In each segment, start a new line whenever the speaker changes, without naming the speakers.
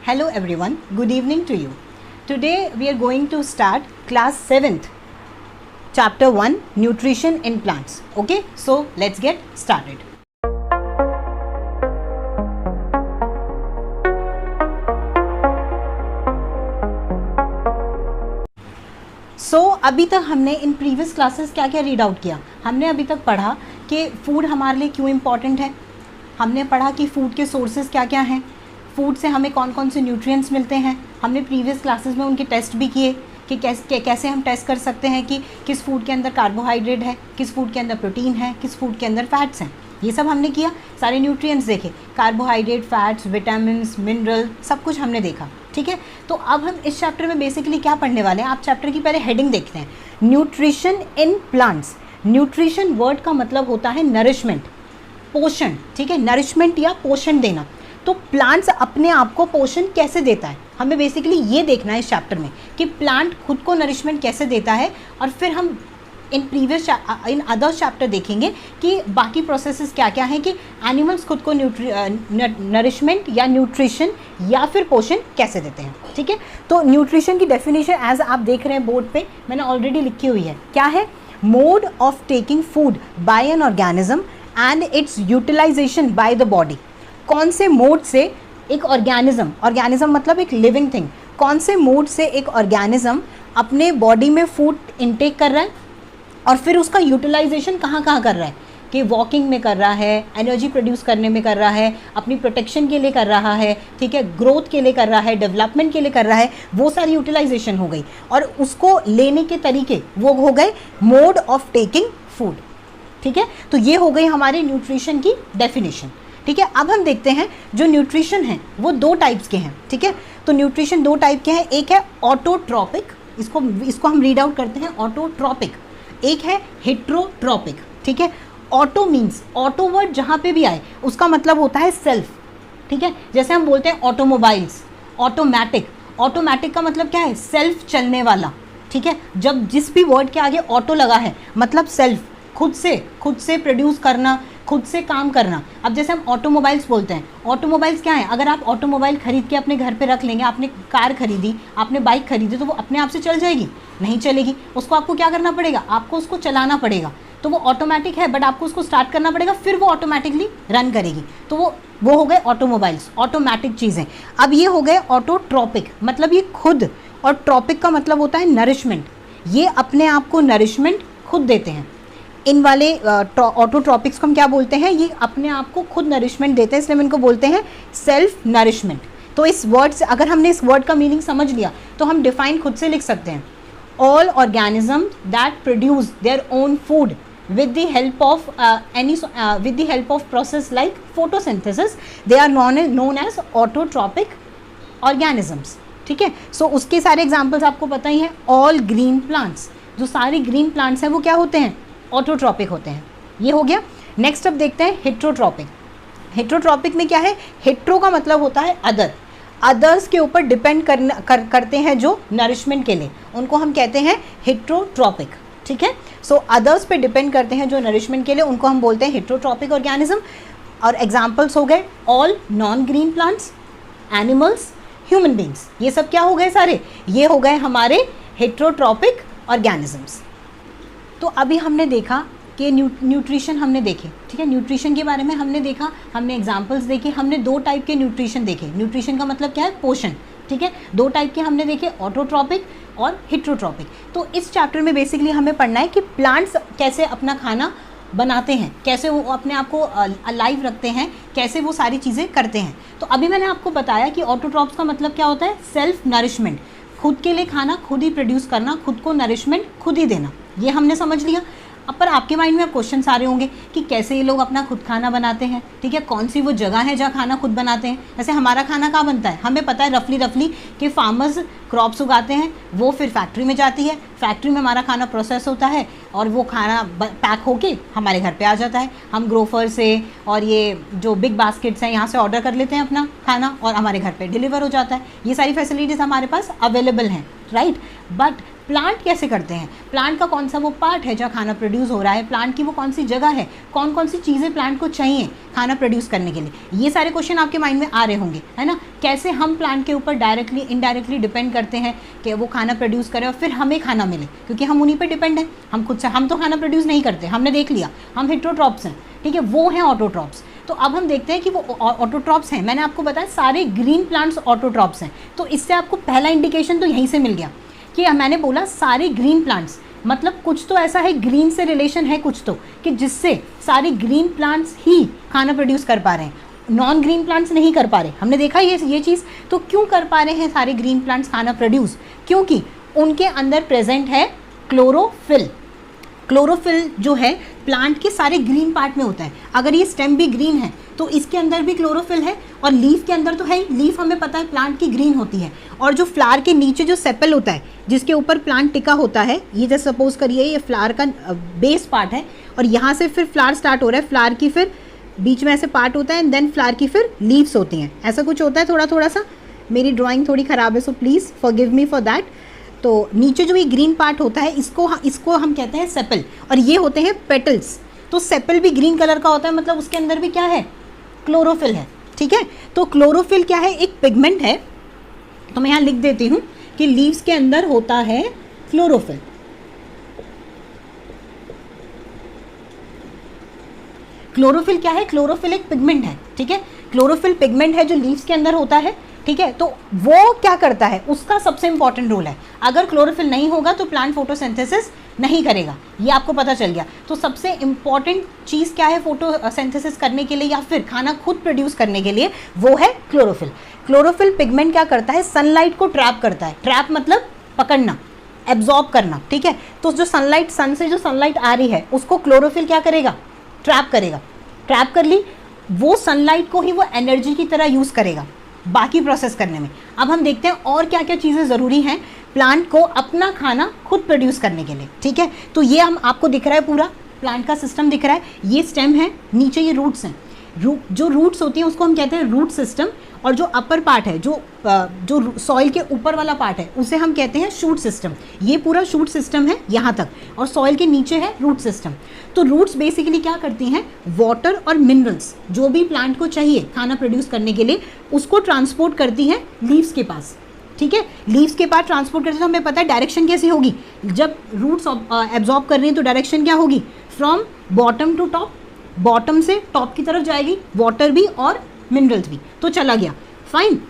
Hello everyone, good evening to you. Today we are going to start class 7th, chapter 1, nutrition in plants. Okay, so let's get started. सो अभी तक हमने in previous classes क्या क्या read out किया। हमने अभी तक पढ़ा कि फूड हमारे लिए क्यों इम्पॉर्टेंट है, हमने पढ़ा कि फूड के सोर्सेज क्या क्या हैं, फूड से हमें कौन कौन से न्यूट्रिएंट्स मिलते हैं। हमने प्रीवियस क्लासेस में उनके टेस्ट भी किए कि कैसे हम टेस्ट कर सकते हैं कि किस फूड के अंदर कार्बोहाइड्रेट है, किस फूड के अंदर प्रोटीन है, किस फूड के अंदर फैट्स हैं। ये सब हमने किया, सारे न्यूट्रिएंट्स देखे, कार्बोहाइड्रेट, फैट्स, विटामिन्स, मिनरल, सब कुछ हमने देखा। ठीक है, तो अब हम इस चैप्टर में बेसिकली क्या पढ़ने वाले हैं। आप चैप्टर की पहले हेडिंग देखते हैं, nutrition in plants. Nutrition word का मतलब होता है नरिशमेंट, पोषण। ठीक है, नरिशमेंट या पोषण देना। तो प्लांट्स अपने आप को पोषण कैसे देता है, हमें बेसिकली ये देखना है इस चैप्टर में कि प्लांट खुद को नरिशमेंट कैसे देता है। और फिर हम इन अदर चैप्टर देखेंगे कि बाकी प्रोसेसेस क्या क्या हैं कि एनिमल्स खुद को नरिशमेंट या न्यूट्रिशन या फिर पोषण कैसे देते हैं। ठीक है, तो न्यूट्रिशन की डेफिनेशन एज आप देख रहे हैं बोर्ड पे मैंने ऑलरेडी लिखी हुई है। क्या है? Mode of taking food by an organism and its utilization by the body. कौन से मोड से एक ऑर्गेनिज्म मतलब एक लिविंग थिंग, कौन से मोड से एक ऑर्गेनिज्म अपने बॉडी में फूड इनटेक कर रहा है और फिर उसका यूटिलाइजेशन कहाँ कहाँ कर रहा है कि वॉकिंग में कर रहा है, एनर्जी प्रोड्यूस करने में कर रहा है, अपनी प्रोटेक्शन के लिए कर रहा है, ठीक है, ग्रोथ के लिए कर रहा है, डेवलपमेंट के लिए कर रहा है। वो सारी यूटिलाइजेशन हो गई और उसको लेने के तरीके वो हो गए मोड ऑफ टेकिंग फूड। ठीक है, तो ये हो गई हमारे न्यूट्रिशन की डेफिनेशन। ठीक है, अब हम देखते हैं जो न्यूट्रिशन है वो 2 टाइप्स के हैं। ठीक है, तो न्यूट्रिशन 2 टाइप के हैं, एक है ऑटोट्रॉपिक, इसको हम रीड आउट करते हैं ऑटोट्रॉपिक, एक है हेट्रोट्रॉपिक। ठीक है, ऑटो मीन्स, ऑटो वर्ड जहाँ पे भी आए उसका मतलब होता है सेल्फ। ठीक है, जैसे हम बोलते हैं ऑटोमोबाइल्स, ऑटोमेटिक, ऑटोमेटिक का मतलब क्या है? सेल्फ चलने वाला। ठीक है, जब जिस भी वर्ड के आगे ऑटो लगा है मतलब सेल्फ, खुद से प्रोड्यूस करना, खुद से काम करना। अब जैसे हम ऑटोमोबाइल्स बोलते हैं, ऑटोमोबाइल्स क्या है? अगर आप ऑटोमोबाइल खरीद के अपने घर पे रख लेंगे, आपने कार खरीदी, आपने बाइक खरीदी, तो वो अपने आप से चल जाएगी? नहीं चलेगी, उसको आपको क्या करना पड़ेगा? आपको उसको चलाना पड़ेगा। तो वो ऑटोमेटिक है बट आपको उसको स्टार्ट करना पड़ेगा, फिर वो ऑटोमेटिकली रन करेगी। तो वो हो गए ऑटोमोबाइल्स, ऑटोमेटिक चीज़ें। अब ये हो गए ऑटोट्रॉपिक, मतलब ये खुद, और ट्रॉपिक का मतलब होता है नरिशमेंट। ये अपने आप को नरिशमेंट खुद देते हैं। इन वाले ऑटोट्रॉपिक्स को हम क्या बोलते हैं? ये अपने आप को खुद नरिशमेंट देते हैं, इसलिए हम इनको बोलते हैं सेल्फ नरिशमेंट। तो इस वर्ड से अगर हमने इस वर्ड का मीनिंग समझ लिया तो हम डिफाइन खुद से लिख सकते हैं, all organism that produce their own food with the help of process like photosynthesis, they are known as autotrophic organisms. ठीक है, सो उसके सारे एग्जांपल्स आपको पता ही हैं। ऑल ग्रीन प्लांट्स, जो सारे ग्रीन प्लांट्स हैं वो क्या होते हैं? ऑटोट्रॉपिक होते हैं। ये हो गया। नेक्स्ट अब देखते हैं हेट्रोट्रॉपिक। हेट्रोट्रॉपिक में क्या है? हेट्रो का मतलब होता है अदर, अदर्स के ऊपर डिपेंड करते हैं जो नरिशमेंट के लिए, उनको हम कहते हैं हेट्रोट्रॉपिक। ठीक है, सो अदर्स पे डिपेंड करते हैं जो नरिशमेंट के लिए, उनको हम बोलते हैं हेट्रोट्रॉपिक ऑर्गेनिज्म। और एग्जांपल्स हो गए all non green plants, animals, human beings. ये सब क्या हो गए? सारे ये हो गए हमारे हेट्रोट्रॉपिक ऑर्गेनिजम्स। तो अभी हमने देखा कि न्यूट्रिशन हमने देखे। ठीक है, न्यूट्रिशन के बारे में हमने देखा, हमने एग्जांपल्स देखे, हमने 2 टाइप के न्यूट्रिशन देखे। न्यूट्रिशन का मतलब क्या है? पोषण। ठीक है, 2 टाइप के हमने देखे, ऑटोट्रॉपिक और हेट्रोट्रॉपिक। तो इस चैप्टर में बेसिकली हमें पढ़ना है कि प्लांट्स कैसे अपना खाना बनाते हैं, कैसे वो अपने आप को अलाइव रखते हैं, कैसे वो सारी चीज़ें करते हैं। तो अभी मैंने आपको बताया कि ऑटोट्रॉप्स का मतलब क्या होता है? सेल्फ नरिशमेंट, खुद के लिए खाना खुद ही प्रोड्यूस करना, खुद को नरिशमेंट खुद ही देना। ये हमने समझ लिया। अब पर आपके माइंड में क्वेश्चन आ रहे होंगे कि कैसे ये लोग अपना खुद खाना बनाते हैं। ठीक है, कौन सी वो जगह है जहाँ खाना खुद बनाते हैं? जैसे हमारा खाना कहाँ बनता है? हमें पता है रफली कि फार्मर्स क्रॉप्स उगाते हैं, वो फिर फैक्ट्री में जाती है, फैक्ट्री में हमारा खाना प्रोसेस होता है और वो खाना पैक होके हमारे घर पे आ जाता है। हम ग्रोफर से और ये जो बिग बास्केट्स हैं यहाँ से ऑर्डर कर लेते हैं अपना खाना और हमारे घर पे डिलीवर हो जाता है। ये सारी फैसिलिटीज़ हमारे पास अवेलेबल हैं, राइट। बट प्लांट कैसे करते हैं, प्लांट का कौन सा वो पार्ट है जहाँ खाना प्रोड्यूस हो रहा है, प्लांट की वो कौन सी जगह है, कौन कौन सी चीज़ें प्लांट को चाहिए खाना प्रोड्यूस करने के लिए, ये सारे क्वेश्चन आपके माइंड में आ रहे होंगे, है ना। कैसे हम प्लांट के ऊपर डायरेक्टली इनडायरेक्टली डिपेंड करते हैं कि वो खाना प्रोड्यूस करे और फिर हमें खाना मिले, क्योंकि हम उन्हीं पर डिपेंड हैं। हम खुद से हम तो खाना प्रोड्यूस नहीं करते, हमने देख लिया, हम हेटेरोट्रॉप्स हैं, ठीक है, वो हैं ऑटोट्रॉप्स। तो अब हम देखते हैं कि वो ऑटोट्रॉप्स हैं। मैंने आपको बताया सारे ग्रीन प्लांट्स ऑटोट्रॉप्स हैं, तो इससे आपको पहला इंडिकेशन तो यहीं से मिल गया कि मैंने बोला सारे ग्रीन प्लांट्स, मतलब कुछ तो ऐसा है, ग्रीन से रिलेशन है कुछ तो, कि जिससे सारे ग्रीन प्लांट्स ही खाना प्रोड्यूस कर पा रहे हैं, नॉन ग्रीन प्लांट्स नहीं कर पा रहे। हमने देखा ये चीज़। तो क्यों कर पा रहे हैं सारे ग्रीन प्लांट्स खाना प्रोड्यूस? क्योंकि उनके अंदर प्रेजेंट है क्लोरोफिल। क्लोरोफिल जो है प्लांट के सारे ग्रीन पार्ट में होता है। अगर ये स्टेम भी ग्रीन है तो इसके अंदर भी क्लोरोफिल है, और लीफ के अंदर तो है ही, लीफ हमें पता है प्लांट की ग्रीन होती है। और जो फ्लावर के नीचे जो सेपल होता है जिसके ऊपर प्लांट टिका होता है, ये जैसे सपोज करिए ये फ्लावर का बेस पार्ट है, और यहाँ से फिर फ्लावर स्टार्ट हो रहा है, फ्लावर की फिर बीच में ऐसे पार्ट होता है, एंड देन फ्लावर की फिर लीव्स होती हैं, ऐसा कुछ होता है। थोड़ा सा मेरी ड्राइंग थोड़ी ख़राब है, so please forgive me for that. तो नीचे जो ये ग्रीन पार्ट होता है इसको हम कहते हैं सेपल, और ये होते हैं पेटल्स। तो सेपल भी ग्रीन कलर का होता है, मतलब उसके अंदर भी क्या है, क्लोरोफिल है, ठीक है। तो क्लोरोफिल क्या है, एक पिगमेंट है। तो मैं यहाँ लिख देती हूँ कि लीव्स के अंदर होता है क्लोरोफिल। क्लोरोफिल क्या है, क्लोरोफिल एक पिगमेंट है, ठीक है। क्लोरोफिल पिगमेंट है जो लीव्स के अंदर होता है, ठीक है। तो वो क्या करता है, उसका सबसे इंपॉर्टेंट रोल है। अगर क्लोरोफिल नहीं होगा तो प्लांट फोटोसिंथेसिस नहीं करेगा, ये आपको पता चल गया। तो सबसे इंपॉर्टेंट चीज़ क्या है फोटोसिंथेसिस करने के लिए या फिर खाना खुद प्रोड्यूस करने के लिए, वो है क्लोरोफिल। क्लोरोफिल पिगमेंट क्या करता है, सनलाइट को ट्रैप करता है। ट्रैप मतलब पकड़ना, एब्जॉर्ब करना, ठीक है। तो जो सनलाइट, सन से जो सनलाइट आ रही है उसको क्लोरोफिल क्या करेगा, ट्रैप करेगा। ट्रैप कर ली, वो सनलाइट को ही वो एनर्जी की तरह यूज़ करेगा बाकी प्रोसेस करने में। अब हम देखते हैं और क्या क्या चीज़ें ज़रूरी हैं प्लांट को अपना खाना खुद प्रोड्यूस करने के लिए, ठीक है। तो ये हम आपको दिख रहा है, पूरा प्लांट का सिस्टम दिख रहा है। ये स्टेम है, नीचे ये रूट्स हैं। जो रूट्स होती हैं उसको हम कहते हैं रूट सिस्टम, और जो अपर पार्ट है, जो सॉइल के ऊपर वाला पार्ट है, उसे हम कहते हैं शूट सिस्टम। ये पूरा शूट सिस्टम है यहाँ तक, और सॉइल के नीचे है रूट सिस्टम। तो रूट्स बेसिकली क्या करती हैं, वाटर और मिनरल्स जो भी प्लांट को चाहिए खाना प्रोड्यूस करने के लिए, उसको ट्रांसपोर्ट करती हैं लीव्स के पास, ठीक है। लीव्स के पास ट्रांसपोर्ट करते हैं, तो हमें पता है डायरेक्शन कैसी होगी। जब रूट्स एब्जॉर्ब कर रही हैं तो डायरेक्शन क्या होगी, from bottom to top, bottom से टॉप की तरफ जाएगी, वाटर भी और मिनरल्स भी। तो चला गया, फाइन।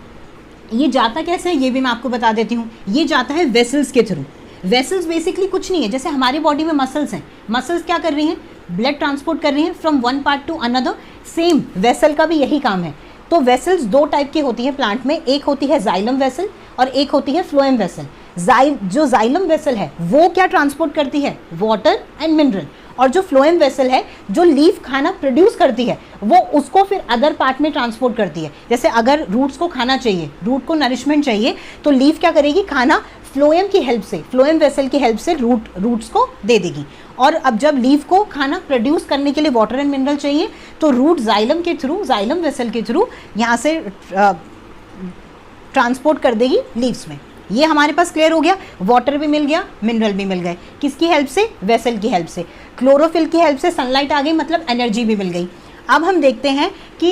ये जाता कैसे है ये भी मैं आपको बता देती हूँ। ये जाता है वेसल्स के थ्रू। वेसल्स बेसिकली कुछ नहीं है, जैसे हमारी बॉडी में मसल्स हैं, मसल्स क्या कर रही हैं, ब्लड ट्रांसपोर्ट कर रही हैं from one part two another. Same vessel का भी यही काम है। तो वेसल्स दो टाइप की होती है प्लांट में, एक होती है जाइलम वेसल और एक होती है फ्लोएम वेसल। जो जाइलम वेसल है वो क्या ट्रांसपोर्ट करती है, वाटर एंड मिनरल, और जो फ्लोएम वेसल है जो लीफ खाना प्रोड्यूस करती है वो उसको फिर अदर पार्ट में ट्रांसपोर्ट करती है। जैसे अगर रूट्स को खाना चाहिए, रूट को नरिशमेंट चाहिए, तो लीफ क्या करेगी, खाना फ्लोएम की हेल्प से, फ्लोएम वेसल की हेल्प से रूट्स को दे देगी। और अब जब लीफ को खाना प्रोड्यूस करने के लिए वाटर एंड मिनरल चाहिए तो रूट जाइलम के थ्रू, जाइलम वेसल के थ्रू यहाँ से ट्रांसपोर्ट कर देगी लीव्स में। ये हमारे पास क्लियर हो गया, वाटर भी मिल गया, मिनरल भी मिल गए। किसकी हेल्प से, वेसल की हेल्प से। क्लोरोफिल की हेल्प से सनलाइट आ गई, मतलब एनर्जी भी मिल गई। अब हम देखते हैं कि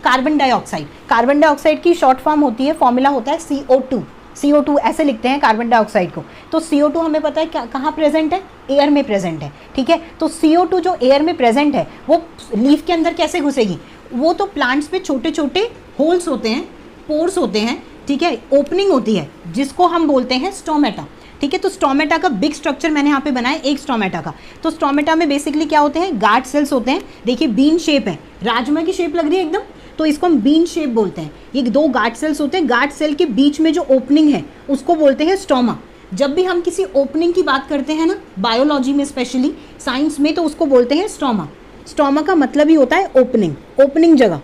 कार्बन डाइऑक्साइड, कार्बन डाइऑक्साइड की शॉर्ट फॉर्म होती है, फॉर्मूला होता है CO2। CO2 ऐसे लिखते हैं कार्बन डाइऑक्साइड को। तो CO2 हमें पता है कहाँ प्रेजेंट है, एयर में प्रेजेंट है, ठीक है। तो CO2 जो एयर में प्रेजेंट है वो लीफ के अंदर कैसे घुसेगी, वो तो प्लांट्स में छोटे छोटे होल्स होते हैं, पोर्स होते हैं, ठीक है, ओपनिंग होती है जिसको हम बोलते हैं स्टोमेटा, ठीक है। तो स्टोमेटा का बिग स्ट्रक्चर मैंने यहाँ पे बनाया एक स्टोमेटा का। तो स्टोमेटा में बेसिकली क्या होते हैं, गार्ड सेल्स होते हैं। देखिए बीन शेप है, राजमा की शेप लग रही है एकदम, तो इसको हम बीन शेप बोलते हैं। ये दो गार्ड सेल्स होते हैं, गार्ड सेल के बीच में जो ओपनिंग है उसको बोलते हैं स्टोमा। जब भी हम किसी ओपनिंग की बात करते हैं ना, बायोलॉजी में स्पेशली, साइंस में, तो उसको बोलते हैं स्टोमा। स्टोमा का मतलब ही होता है ओपनिंग, ओपनिंग जगह,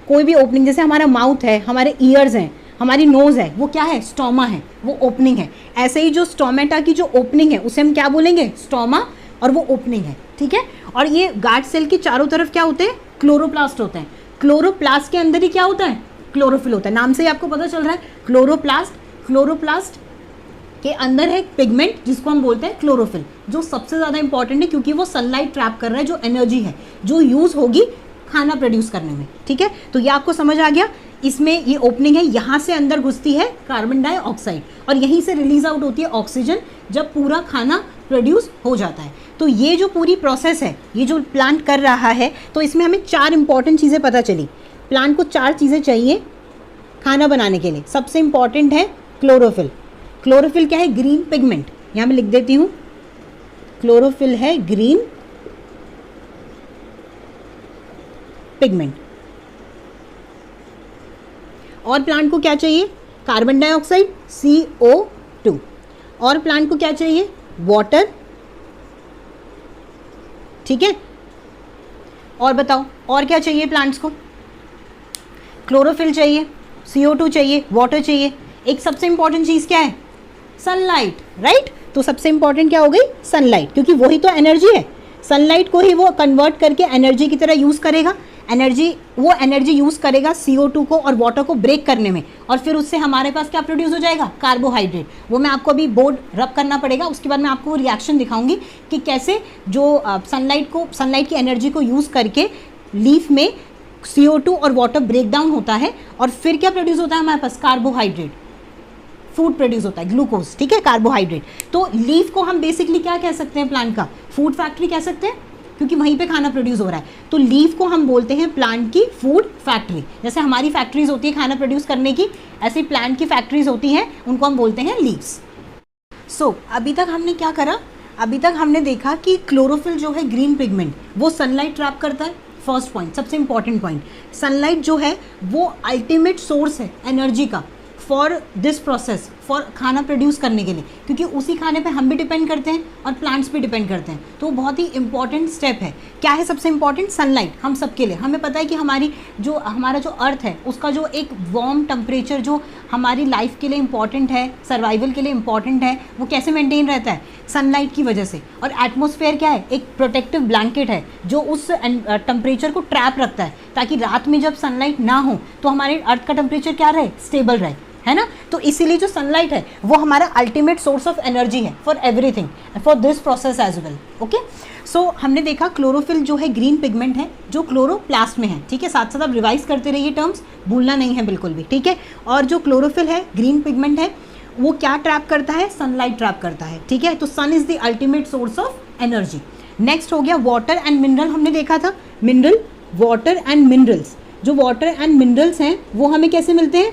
कोई भी ओपनिंग। जैसे हमारा माउथ है, हमारे ईयर्स हैं, हमारी नोज़ है, वो क्या है, स्टोमा है, वो ओपनिंग है। ऐसे ही जो स्टोमेटा की जो ओपनिंग है उसे हम क्या बोलेंगे, स्टोमा, और वो ओपनिंग है, ठीक है। और ये गार्ड सेल के चारों तरफ क्या होते हैं, क्लोरोप्लास्ट होते हैं। क्लोरोप्लास्ट के अंदर ही क्या होता है, क्लोरोफिल होता है। नाम से ही आपको पता चल रहा है, क्लोरोप्लास्ट, क्लोरोप्लास्ट के अंदर है पिगमेंट जिसको हम बोलते हैं क्लोरोफिल, जो सबसे ज़्यादा इंपॉर्टेंट है क्योंकि वो सनलाइट ट्रैप कर रहा है, जो एनर्जी है जो यूज़ होगी खाना प्रोड्यूस करने में। ठीक है, तो ये आपको समझ आ गया। इसमें ये ओपनिंग है, यहाँ से अंदर घुसती है कार्बन डाइऑक्साइड और यहीं से रिलीज आउट होती है ऑक्सीजन जब पूरा खाना प्रोड्यूस हो जाता है। तो ये जो पूरी प्रोसेस है, ये जो प्लांट कर रहा है, तो इसमें हमें 4 इंपॉर्टेंट चीज़ें पता चली। प्लांट को 4 चीज़ें चाहिए खाना बनाने के लिए। सबसे इंपॉर्टेंट है क्लोरोफिल। क्लोरोफिल क्या है? Green pigment. यहाँ मैं लिख देती हूँ, क्लोरोफिल है ग्रीन पिगमेंट। और प्लांट को क्या चाहिए? Carbon dioxide CO2। और प्लांट को क्या चाहिए? वाटर। ठीक है, और बताओ और क्या चाहिए प्लांट्स को? क्लोरोफिल चाहिए, CO2 चाहिए, वाटर चाहिए। एक सबसे इंपॉर्टेंट चीज क्या है? Sunlight, right? तो सबसे इंपॉर्टेंट क्या हो गई? सनलाइट, क्योंकि वही तो एनर्जी है। सनलाइट को ही वो कन्वर्ट करके एनर्जी की तरह यूज करेगा। वो एनर्जी यूज करेगा CO2 को और वाटर को ब्रेक करने में, और फिर उससे हमारे पास क्या प्रोड्यूस हो जाएगा? कार्बोहाइड्रेट। वो मैं आपको अभी बोर्ड रब करना पड़ेगा, उसके बाद मैं आपको वो रिएक्शन दिखाऊंगी कि कैसे जो सनलाइट की एनर्जी को यूज करके लीफ में CO2 और वाटर ब्रेक डाउन होता है और फिर क्या प्रोड्यूस होता है हमारे पास? कार्बोहाइड्रेट, फूड प्रोड्यूस होता है, ग्लूकोज। ठीक है, कार्बोहाइड्रेट। तो लीफ को हम बेसिकली क्या कह सकते हैं? प्लांट का फूड फैक्ट्री कह सकते हैं, क्योंकि वहीं पे खाना प्रोड्यूस हो रहा है। तो लीफ को हम बोलते हैं प्लांट की फूड फैक्ट्री। जैसे हमारी फैक्ट्रीज होती है खाना प्रोड्यूस करने की, ऐसी प्लांट की फैक्ट्रीज होती हैं, उनको हम बोलते हैं लीव्स। सो अभी तक हमने क्या करा? अभी तक हमने देखा कि क्लोरोफिल जो है ग्रीन पिगमेंट, वो सनलाइट ट्रैप करता है। फर्स्ट पॉइंट, सबसे इंपॉर्टेंट पॉइंट, सनलाइट जो है वो अल्टीमेट सोर्स है एनर्जी का फॉर दिस प्रोसेस, फॉर खाना प्रोड्यूस करने के लिए, क्योंकि उसी खाने पे हम भी डिपेंड करते हैं और प्लांट्स भी डिपेंड करते हैं। तो बहुत ही इंपॉर्टेंट स्टेप है। क्या है सबसे इंपॉर्टेंट? सनलाइट हम सबके लिए। हमें पता है कि हमारा जो अर्थ है उसका जो एक वार्म टेम्परेचर जो हमारी लाइफ के लिए इंपॉर्टेंट है, सर्वाइवल के लिए इंपॉर्टेंट है, वो कैसे मेंटेन रहता है? सनलाइट की वजह से। और एटमॉस्फेयर क्या है? एक प्रोटेक्टिव ब्लैंकेट है जो उस टेम्परेचर को ट्रैप रखता है, ताकि रात में जब सनलाइट ना हो तो हमारे अर्थ का टेम्परेचर क्या रहे? स्टेबल रहे, है ना? तो इसीलिए जो सनलाइट है वो हमारा अल्टीमेट सोर्स ऑफ एनर्जी है for everything, for this process as well. Okay, so हमने देखा क्लोरोफिल जो है ग्रीन पिगमेंट है जो क्लोरोप्लास्ट में है। ठीक है, साथ साथ आप रिवाइज करते रहिए, टर्म्स भूलना नहीं है बिल्कुल भी। ठीक है, और जो क्लोरोफिल है ग्रीन पिगमेंट है वो क्या ट्रैप करता है? सनलाइट ट्रैप करता है। ठीक है, तो sun is the ultimate source of energy. Next हो गया वाटर एंड मिनरल। हमने देखा था मिनरल, वाटर एंड मिनरल्स। जो वाटर एंड मिनरल्स हैं वो हमें कैसे मिलते हैं?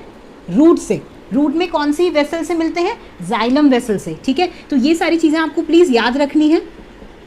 रूट से। रूट में कौन सी वेसल से मिलते हैं? जाइलम वेसल से। ठीक है, तो ये सारी चीज़ें आपको प्लीज़ याद रखनी है।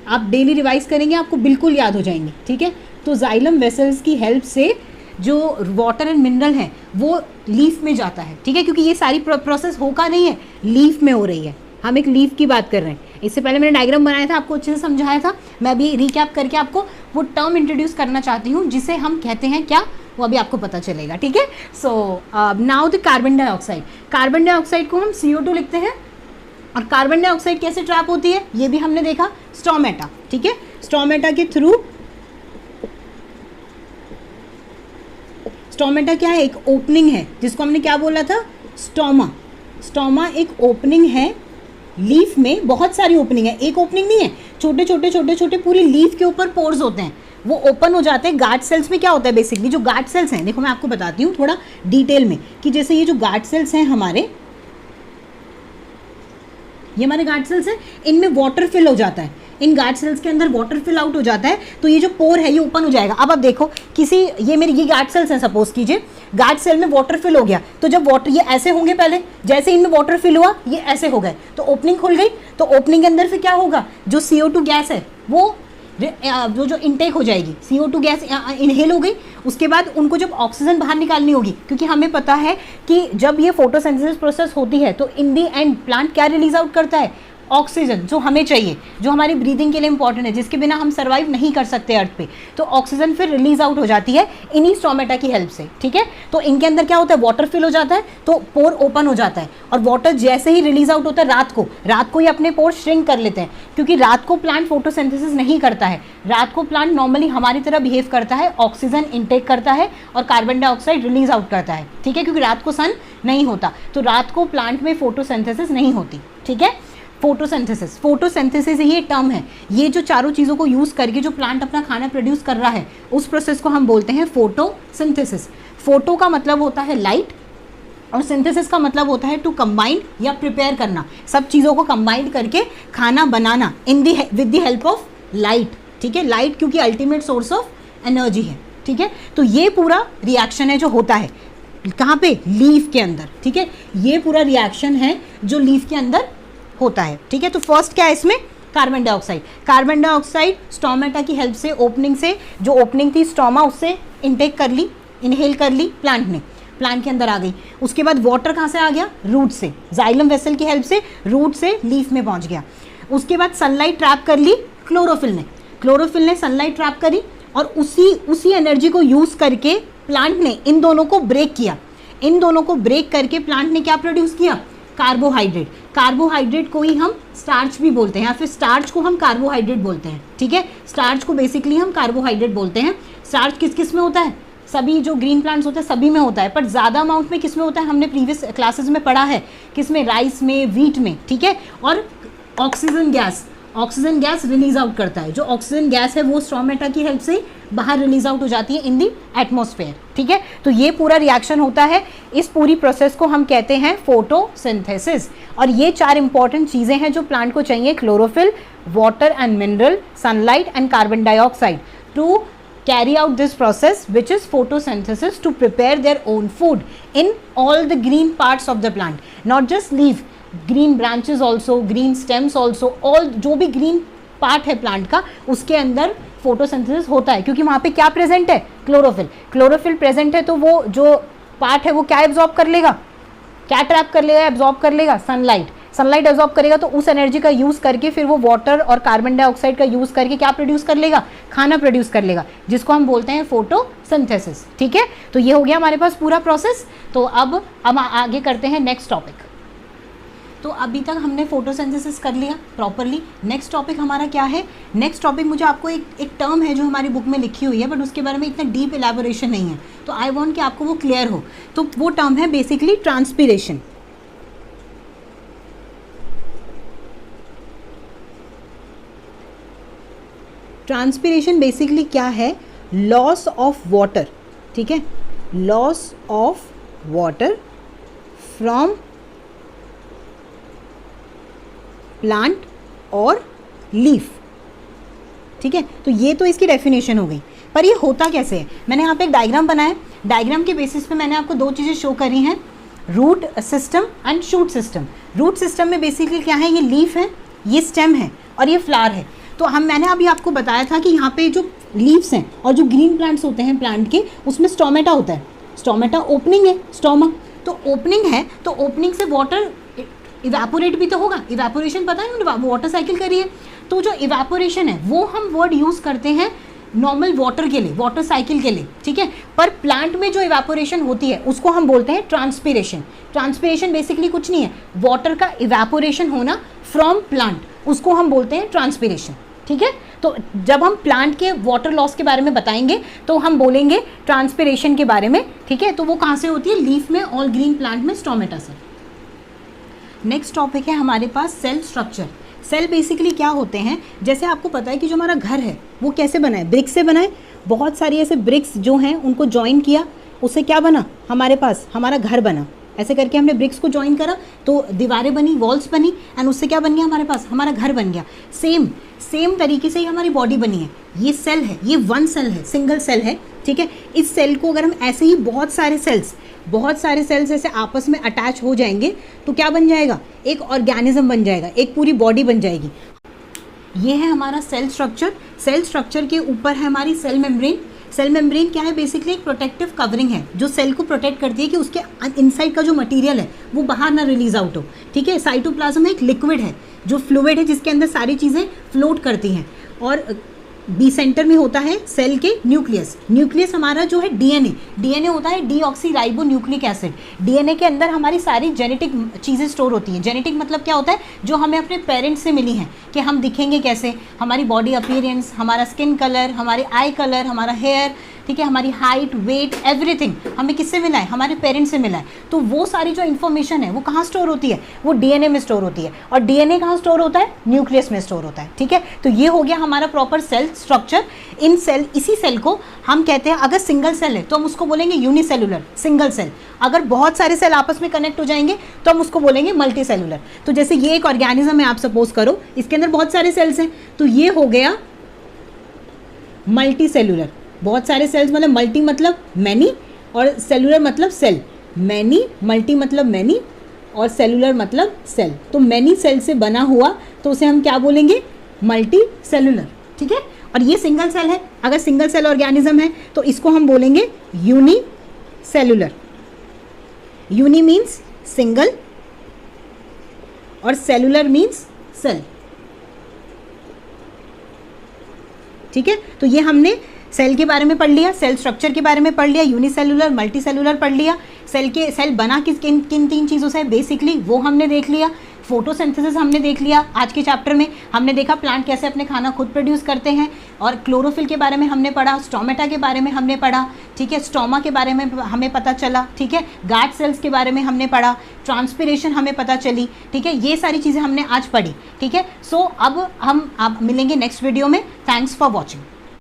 आप डेली रिवाइज करेंगे, आपको बिल्कुल याद हो जाएंगे। ठीक है, तो जाइलम वेसल्स की हेल्प से जो वाटर एंड मिनरल है वो लीफ में जाता है। ठीक है, क्योंकि ये सारी प्रोसेस होकर नहीं है, लीफ में हो रही है। हम एक लीफ की बात कर रहे हैं। इससे पहले मैंने डायग्राम बनाया था, आपको अच्छे से समझाया था। मैं अभी रिकैप करके आपको वो टर्म इंट्रोड्यूस करना चाहती हूँ जिसे हम कहते हैं क्या, वो अभी आपको पता चलेगा। ठीक है, so now the carbon dioxide. Carbon dioxide को हम CO2 लिखते हैं। और कार्बन डाइऑक्साइड कैसे ट्रैप होती है ये भी हमने देखा, स्टोमेटा। ठीक है, स्टोमेटा के थ्रू। स्टोमेटा क्या है? एक ओपनिंग है जिसको हमने क्या बोला था? स्टोमा। स्टोमा एक ओपनिंग है लीफ में। बहुत सारी ओपनिंग है, एक ओपनिंग नहीं है, छोटे छोटे छोटे छोटे पूरी लीफ के ऊपर पोर्स होते हैं, वो ओपन हो जाते हैं। गार्ड सेल्स में क्या होता है? बेसिकली जो गार्ड सेल्स हैं, देखो मैं आपको बताती हूँ थोड़ा डिटेल में कि जैसे ये जो गार्ड सेल्स हैं हमारे, ये हमारे गार्ड सेल्स हैं, इनमें वाटर फिल हो जाता है। इन गार्ड सेल्स के अंदर वाटर फिल आउट हो जाता है, तो ये जो पोर है ये ओपन हो जाएगा। अब आप देखो ये गार्ड सेल्स हैं, सपोज कीजिए गार्ड सेल में वाटर फिल हो गया, तो जब वाटर ये ऐसे होंगे, पहले जैसे इनमें वाटर फिल हुआ ये ऐसे हो गए, तो ओपनिंग खुल गई। तो ओपनिंग के अंदर फिर क्या होगा? जो CO2 गैस है वो जो इनटेक हो जाएगी, CO2 गैस इनहेल हो गई। उसके बाद उनको जब ऑक्सीजन बाहर निकालनी होगी, क्योंकि हमें पता है कि जब ये फोटोसिंथेसिस प्रोसेस होती है तो इन दी एंड प्लांट क्या रिलीज आउट करता है? ऑक्सीजन जो हमें चाहिए, जो हमारी ब्रीदिंग के लिए इंपॉर्टेंट है, जिसके बिना हम सर्वाइव नहीं कर सकते अर्थ पे, तो ऑक्सीजन फिर रिलीज आउट हो जाती है इन्हीं स्टोमेटा की हेल्प से, ठीक है। तो इनके अंदर क्या होता है, वाटर फिल हो जाता है, तो पोर ओपन हो जाता है, और वाटर जैसे ही रिलीज आउट होता है रात को ही अपने पोर श्रिंक कर लेते हैं, क्योंकि रात को प्लांट फोटोसिंथेसिस नहीं करता है। रात को प्लांट नॉर्मली हमारी तरह बिहेव करता है, ऑक्सीजन इनटेक करता है और कार्बन डाइऑक्साइड रिलीज आउट करता है, ठीक है, क्योंकि रात को सन नहीं होता, तो रात को प्लांट में फोटोसिंथेसिस नहीं होती, ठीक है। फोटोसिंथेसिस ये टर्म है, ये जो चारों चीज़ों को यूज़ करके जो प्लांट अपना खाना प्रोड्यूस कर रहा है, उस प्रोसेस को हम बोलते हैं फोटोसिंथेसिस। फोटो का मतलब होता है लाइट, और सिंथेसिस का मतलब होता है टू कंबाइन या प्रिपेयर करना, सब चीज़ों को कंबाइन करके खाना बनाना with the help of light, ठीक है। लाइट क्योंकि अल्टीमेट सोर्स ऑफ एनर्जी है, ठीक है। तो ये पूरा रिएक्शन है जो होता है कहाँ पे, लीफ के अंदर, ठीक है। ये पूरा रिएक्शन है जो लीफ के अंदर होता है, ठीक है। तो फर्स्ट क्या है इसमें, कार्बन डाइऑक्साइड स्टोमेटा की हेल्प से, ओपनिंग से, जो ओपनिंग थी स्टोमा उससे इनटेक कर ली, इनहेल कर ली प्लांट ने, प्लांट के अंदर आ गई। उसके बाद वाटर कहाँ से आ गया, रूट से, जाइलम वेसल की हेल्प से रूट से लीफ में पहुँच गया। उसके बाद सनलाइट ट्रैप कर ली क्लोरोफिल ने सनलाइट ट्रैप करी, और उसी एनर्जी को यूज़ करके प्लांट ने इन दोनों को ब्रेक किया। इन दोनों को ब्रेक करके प्लांट ने क्या प्रोड्यूस किया, कार्बोहाइड्रेट को ही हम स्टार्च भी बोलते हैं, या फिर स्टार्च को हम कार्बोहाइड्रेट बोलते हैं, ठीक है। स्टार्च को बेसिकली हम कार्बोहाइड्रेट बोलते हैं। स्टार्च किस किस में होता है, सभी जो ग्रीन प्लांट्स होते हैं सभी में होता है, पर ज़्यादा अमाउंट में किस में होता है, हमने प्रीवियस क्लासेस में पढ़ा है, किस में, राइस में, व्हीट में, ठीक है। और ऑक्सीजन गैस रिलीज आउट करता है, जो ऑक्सीजन गैस है वो स्टोमेटा की हेल्प से बाहर रिलीज आउट हो जाती है इन दी एटमॉस्फेयर, ठीक है। तो ये पूरा रिएक्शन होता है, इस पूरी प्रोसेस को हम कहते हैं फोटोसिंथेसिस। और ये 4 इंपॉर्टेंट चीज़ें हैं जो प्लांट को चाहिए, chlorophyll, water and mineral, sunlight and carbon dioxide, to carry out this process which is photosynthesis to prepare their own food in all the green parts of the plant, not just leaf, green branches also, green stems also, all जो भी green part है plant का उसके अंदर photosynthesis होता है, क्योंकि वहाँ पे क्या present है, क्लोरोफिल present है, तो वो जो part है वो क्या absorb कर लेगा, क्या ट्रैप कर लेगा, एब्जॉर्ब कर लेगा, सनलाइट एब्जॉर्ब करेगा, तो उस एनर्जी का यूज़ करके फिर वो वाटर और कार्बन डाइऑक्साइड का यूज़ करके क्या प्रोड्यूस कर लेगा, खाना प्रोड्यूस कर लेगा, जिसको हम बोलते हैं फोटोसिंथेसिस, ठीक है। तो ये हो गया हमारे पास पूरा प्रोसेस। तो अब हम आगे करते हैं नेक्स्ट टॉपिक। तो अभी तक हमने फोटोसिंथेसिस कर लिया प्रॉपरली। नेक्स्ट टॉपिक हमारा क्या है, नेक्स्ट टॉपिक मुझे आपको एक टर्म है जो हमारी बुक में लिखी हुई है, बट उसके बारे में इतना डीप एलैबोरेशन नहीं है, तो आई वांट कि आपको वो क्लियर हो। तो वो टर्म है बेसिकली ट्रांसपीरेशन। ट्रांसपीरेशन बेसिकली क्या है, लॉस ऑफ वाटर, ठीक है, loss of water from plant और लीफ, ठीक है। तो ये तो इसकी डेफिनेशन हो गई, पर ये होता कैसे है, मैंने यहाँ पे एक डायग्राम बनाया, डायग्राम के बेसिस पे मैंने आपको 2 चीज़ें शो करी हैं, root system and shoot system. Root system में बेसिकली क्या है, ये लीफ है, ये स्टेम है और ये फ्लावर है। तो मैंने अभी आपको बताया था कि यहाँ पे जो लीव्स हैं और जो ग्रीन प्लांट्स होते हैं प्लांट के, उसमें स्टोमेटा होता है, स्टोमेटा ओपनिंग है, स्टोमा तो ओपनिंग है, तो ओपनिंग से वाटर इवेपोरेट भी तो होगा, इवेपोरेशन पता है ना, वाटर साइकिल करी है, तो जो इवेपोरेशन है वो हम वर्ड यूज़ करते हैं नॉर्मल वाटर के लिए, वाटर साइकिल के लिए, ठीक है। पर प्लांट में जो इवेपोरेशन होती है उसको हम बोलते हैं ट्रांसपीरेशन। ट्रांसपीरेशन बेसिकली कुछ नहीं है, वाटर का इवेपोरेशन होना फ्रॉम प्लांट, उसको हम बोलते हैं ट्रांसपीरेशन, ठीक है। तो जब हम प्लांट के वाटर लॉस के बारे में बताएंगे तो हम बोलेंगे ट्रांसपीरेशन के बारे में, ठीक है। तो वो कहाँ से होती है, लीफ में, ऑल ग्रीन प्लांट में, स्टोमेटा से। नेक्स्ट टॉपिक है हमारे पास सेल स्ट्रक्चर। सेल बेसिकली क्या होते हैं, जैसे आपको पता है कि जो हमारा घर है वो कैसे बना है, ब्रिक्स से बना है। बहुत सारी ऐसे ब्रिक्स जो हैं उनको जॉइन किया, उससे क्या बना, हमारे पास हमारा घर बना। ऐसे करके हमने ब्रिक्स को जॉइन करा तो दीवारें बनी, वॉल्स बनी, एंड उससे क्या बन गया, हमारे पास हमारा घर बन गया। सेम तरीके से ही हमारी बॉडी बनी है। ये सेल है, ये 1 सेल है, सिंगल सेल है, ठीक है। इस सेल को अगर हम ऐसे ही बहुत सारे सेल्स ऐसे आपस में अटैच हो जाएंगे तो क्या बन जाएगा, एक ऑर्गेनिज्म बन जाएगा, एक पूरी बॉडी बन जाएगी। ये है हमारा सेल स्ट्रक्चर। सेल स्ट्रक्चर के ऊपर है हमारी सेल मेम्ब्रेन। सेल मेम्ब्रेन क्या है, बेसिकली एक प्रोटेक्टिव कवरिंग है जो सेल को प्रोटेक्ट करती है कि उसके इनसाइड का जो मटेरियल है वो बाहर ना रिलीज आउट हो, ठीक है। साइटोप्लाज्म एक लिक्विड है, जो फ्लूइड है जिसके अंदर सारी चीज़ें फ्लोट करती हैं। और बी सेंटर में होता है सेल के न्यूक्लियस। न्यूक्लियस हमारा जो है डीएनए होता है डीऑक्सी राइबोन्यूक्लिक एसिड। डीएनए के अंदर हमारी सारी जेनेटिक चीज़ें स्टोर होती हैं। जेनेटिक मतलब क्या होता है, जो हमें अपने पेरेंट्स से मिली हैं कि हम दिखेंगे कैसे, हमारी बॉडी अपीयरेंस, हमारा स्किन कलर, हमारे आई कलर, हमारा हेयर, ठीक है, हमारी हाइट, वेट, एवरीथिंग हमें किससे मिला है, हमारे पेरेंट्स से मिला है। तो वो सारी जो इन्फॉर्मेशन है वो कहाँ स्टोर होती है, वो डीएनए में स्टोर होती है। और डीएनए कहाँ स्टोर होता है, न्यूक्लियस में स्टोर होता है। ठीक है, तो ये हो गया हमारा प्रॉपर सेल स्ट्रक्चर। इन सेल, इसी सेल को हम कहते हैं, अगर सिंगल सेल है तो हम उसको बोलेंगे यूनिसेलुलर, सिंगल सेल। अगर बहुत सारे सेल आपस में कनेक्ट हो जाएंगे तो हम उसको बोलेंगे मल्टी सेलुलर। तो जैसे ये एक ऑर्गेनिज्म है, आप सपोज करो इसके अंदर बहुत सारे सेल्स हैं, तो ये हो गया मल्टी सेलुलर। बहुत सारे सेल्स मतलब मल्टी मतलब मैनी और सेलुलर मतलब सेल। मैनी, मल्टी मतलब मैनी और सेलुलर मतलब सेल। तो मैनी सेल से बना हुआ तो उसे हम क्या बोलेंगे, मल्टी सेलुलर। ठीक है, और ये सिंगल सेल है। अगर सिंगल सेल ऑर्गेनिज्म है तो इसको हम बोलेंगे unicellular. Uni means single और सेलुलर मीन्स सेल। ठीक है, तो ये हमने सेल के बारे में पढ़ लिया, सेल स्ट्रक्चर के बारे में पढ़ लिया, यूनिसेलुलर, मल्टी सेलुलर पढ़ लिया। सेल बना किन तीन चीज़ों से बेसिकली वो हमने देख लिया। फोटोसिंथेसिस हमने देख लिया आज के चैप्टर में। हमने देखा प्लांट कैसे अपने खाना खुद प्रोड्यूस करते हैं। और क्लोरोफिल के बारे में हमने पढ़ा, स्टोमेटा के बारे में हमने पढ़ा। ठीक है, स्टोमा के बारे में हमें पता चला। ठीक है, गार्ड सेल्स के बारे में हमने पढ़ा, ट्रांसपिरेशन हमें पता चली। ठीक है, ये सारी चीज़ें हमने आज पढ़ी। ठीक है, सो अब हम मिलेंगे नेक्स्ट वीडियो में। Thanks for watching.